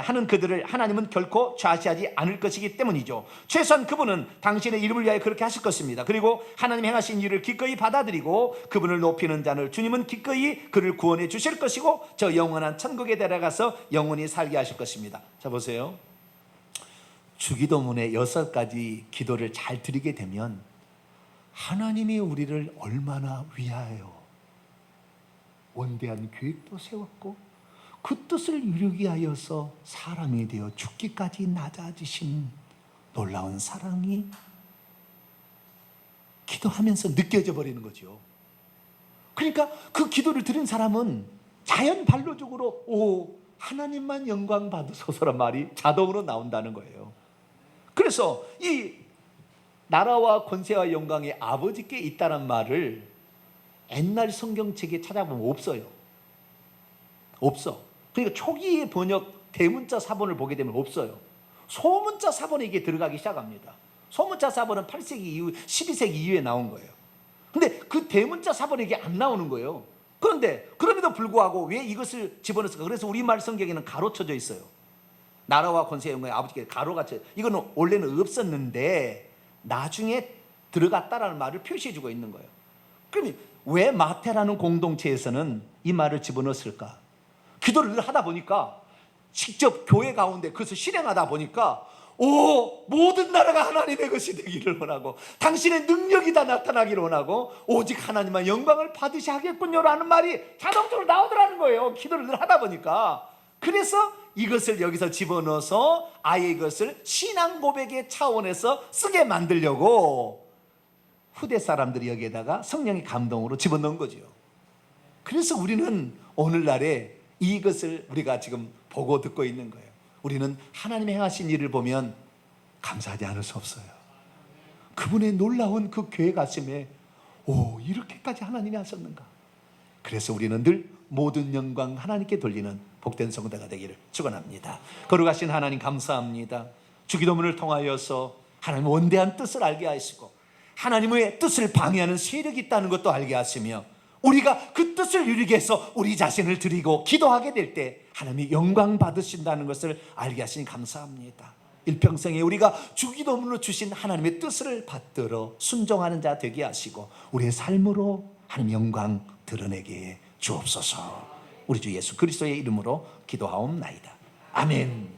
하는 그들을 하나님은 결코 좌시하지 않을 것이기 때문이죠. 최소한 그분은 당신의 이름을 위하여 그렇게 하실 것입니다. 그리고 하나님 행하신 일을 기꺼이 받아들이고 그분을 높이는 자를 주님은 기꺼이 그를 구원해 주실 것이고 저 영원한 천국에 데려가서 영원히 살게 하실 것입니다. 자, 보세요. 주기도문의 6가지 기도를 잘 드리게 되면 하나님이 우리를 얼마나 위하여 원대한 계획도 세웠고 그 뜻을 이루기 하여서 사람이 되어 죽기까지 낮아지신 놀라운 사랑이 기도하면서 느껴져 버리는 거죠. 그러니까 그 기도를 드린 사람은 자연 반로적으로 오 하나님만 영광 받으소서란 말이 자동으로 나온다는 거예요. 그래서 이 나라와 권세와 영광이 아버지께 있다는 말을 옛날 성경책에 찾아보면 없어. 그러니까 초기 번역 대문자 사본을 보게 되면 없어요. 소문자 사본에 이게 들어가기 시작합니다. 소문자 사본은 8세기 이후 12세기 이후에 나온 거예요. 근데 그 대문자 사본에 이게 안 나오는 거예요. 그런데 그럼에도 불구하고 왜 이것을 집어넣었을까? 그래서 우리말 성경에는 가로 쳐져 있어요. 나라와 권세 영광의 아버지께 가로가 쳐. 이거는 원래는 없었는데 나중에 들어갔다라는 말을 표시해주고 있는 거예요. 그러면 왜 마태라는 공동체에서는 이 말을 집어넣었을까? 기도를 하다 보니까 직접 교회 가운데 그것을 실행하다 보니까 모든 나라가 하나님의 것이 되기를 원하고 당신의 능력이 다 나타나기를 원하고 오직 하나님만 영광을 받으시 하겠군요라는 말이 자동적으로 나오더라는 거예요. 기도를 늘 하다 보니까. 그래서 이것을 여기서 집어넣어서 아예 이것을 신앙 고백의 차원에서 쓰게 만들려고 후대 사람들이 여기에다가 성령의 감동으로 집어넣은 거죠. 그래서 우리는 오늘날에 이것을 우리가 지금 보고 듣고 있는 거예요. 우리는 하나님이 행하신 일을 보면 감사하지 않을 수 없어요. 그분의 놀라운 그 계획하심에 이렇게까지 하나님이 하셨는가. 그래서 우리는 늘 모든 영광 하나님께 돌리는 복된 성도가 되기를 축원합니다. 거룩하신 하나님 감사합니다. 주기도문을 통하여서 하나님의 원대한 뜻을 알게 하시고 하나님의 뜻을 방해하는 세력이 있다는 것도 알게 하시며 우리가 그 뜻을 이루기 위해서 우리 자신을 드리고 기도하게 될 때 하나님이 영광 받으신다는 것을 알게 하시니 감사합니다. 일평생에 우리가 주기도문으로 주신 하나님의 뜻을 받들어 순종하는 자 되게 하시고 우리의 삶으로 하나님 영광 드러내게 주옵소서. 우리 주 예수 그리스도의 이름으로 기도하옵나이다. 아멘.